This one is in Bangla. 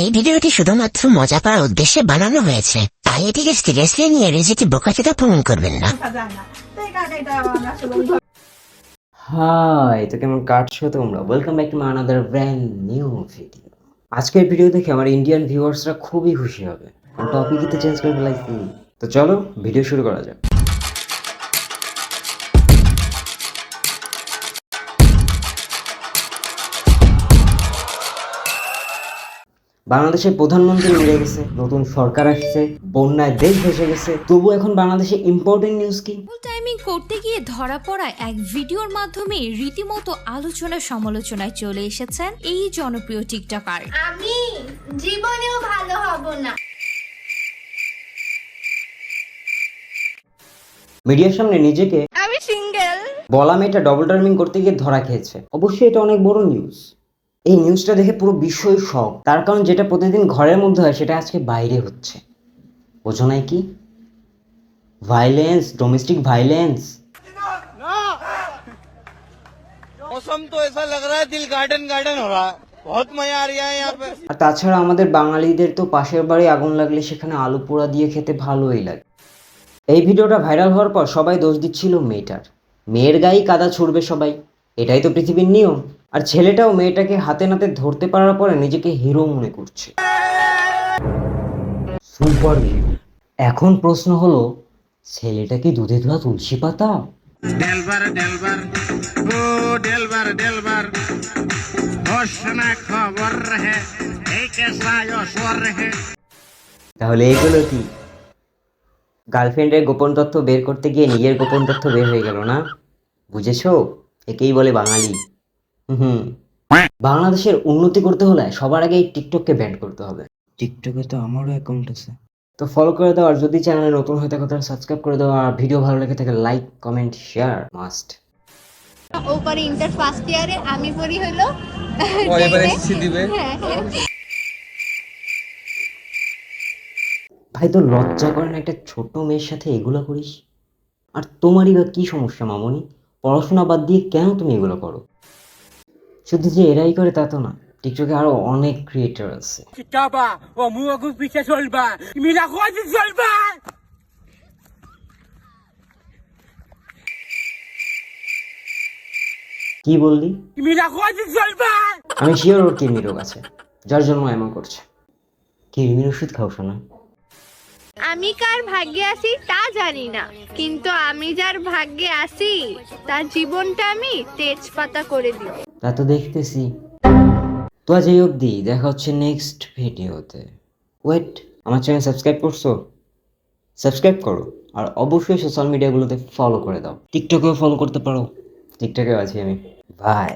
এই ভিডিওটি শুধুমাত্র মজা পাওয়ার উদ্দেশ্যে বানানো হয়েছে, তাই এটিকে সিরিয়াসলি নিয়ে নিজেকে বোকাচোদা প্রমাণ করবেন না। হাই, তো কেমন কাটছো তোমরা? Welcome back to my another brand new video. আজকের ভিডিও দেখে আমার ইন্ডিয়ান ভিউয়ার্সরা খুবই খুশি হবে। টপিকই তো চেঞ্জ করে ফেলাইছি। তো চলো ভিডিও শুরু করা যাক। বাংলাদেশের প্রধানমন্ত্রী মরে গেছে, নতুন সরকার আসছে, বন্যায় দেশ ভেসে গেছে, তবু এখন বাংলাদেশে ইম্পর্টেন্ট নিউজ কি? টাইমিং করতে গিয়ে ধরা পড়া এক ভিডিওর মাধ্যমে রীতিমতো আলোচনা সমালোচনায় চলে এসেছেন এই জনপ্রিয় টিকটকার। আমি জীবনেও ভালো হব না। মিডিয়ার সামনে নিজেকে আমি সিঙ্গেল বলা মেয়েটা ডবল টার্মিং করতে গিয়ে ধরা খেয়েছে। অবশ্যই এটা অনেক বড় নিউজ। এই নিউজটা দেখে পুরো বিশ্বই শক, তার কারণ যেটা প্রতিদিন ঘরের মধ্যে হয় সেটা আজকে বাইরে হচ্ছে। বোঝো নাই কি? Violence, domestic violence. मौसम तो ऐसा लग रहा है दिल गार्डन गार्डन हो रहा है, बहुत मजा आ रहा है यहाँ पे। আর তাছাড়া আমাদের বাঙালিদের তো পাশের বাড়ি আগুন লাগলে সেখানে আলু পোড়া দিয়ে খেতে ভালোই লাগে। এই ভিডিওটা ভাইরাল হওয়ার পর সবাই দোষ দিচ্ছিল মেয়েটার। মেয়ের গায়েই কাদা ছুড়বে সবাই, এটাই তো পৃথিবীর নিয়ম। আর ছেলেটাও মেয়েটাকে হাতে নাতে ধরতে পারার পরে নিজেকে হিরো মনে করছে। Super view. এখন প্রশ্ন হলো, ছেলেটা কি দুধে ধোয়া তুলসী পাতা? डेलबर डेलबर ओ डेलबर डेलबर होशना खबर है एक कैसा स्वर है। তাহলে এগুলো কি? গার্লফ্রেন্ডের গোপন তথ্য বের করতে গিয়ে নিজের গোপন তথ্য বের হয়ে গেল না? বুঝেছো? একেই বলে বাঙালি। হুম। বাংলাদেশের উন্নতি করতে হলে সবার আগে এই টিকটককে ব্যান করতে হবে। টিকটকে তো আমারও অ্যাকাউন্ট আছে, তো ফলো করে দাও। আর যদি চ্যানেলে নতুন হয়ে থাকো তাহলে সাবস্ক্রাইব করে দাও। আর ভিডিও ভালো লেগে থাকে লাইক, কমেন্ট, শেয়ার মাস্ট। ও পরে ইন্টার ফার্স্ট ইয়ারে, আমি পড়ি হলো ভাই, তো লজ্জা করে না একটা ছোট মেয়ের সাথে এগুলো করিস? আর তোমারই বা কি সমস্যা মামনি? পড়াশোনা বাদ দিয়ে কেন তুমি এগুলো করো? শুধু যে এরাই করে তা তো না, টিকটকে আরো অনেক ক্রিয়েটর আছে। কি বললি? আমি শিওর ওর কিডনির রোগ আছে, যার জন্য এমন করছে। কিডনির ওষুধ খাও শোনা। আমি কার ভাগ্যে আছি তা জানি না, কিন্তু আমি যার ভাগ্যে আছি তার জীবনটা আমি তেজপাতা করে দিব। তা তো দেখতেছি। তো আজ এই অবধি, দেখা হচ্ছে নেক্সট ভিডিওতে। ওয়েট, আমার চ্যানেল সাবস্ক্রাইব করছো? সাবস্ক্রাইব করো। আর অবশ্যই সোশ্যাল মিডিয়াগুলোতে ফলো করে দাও। টিকটকেও ফলো করতে পারো, টিকটকেও আছি আমি। বাই।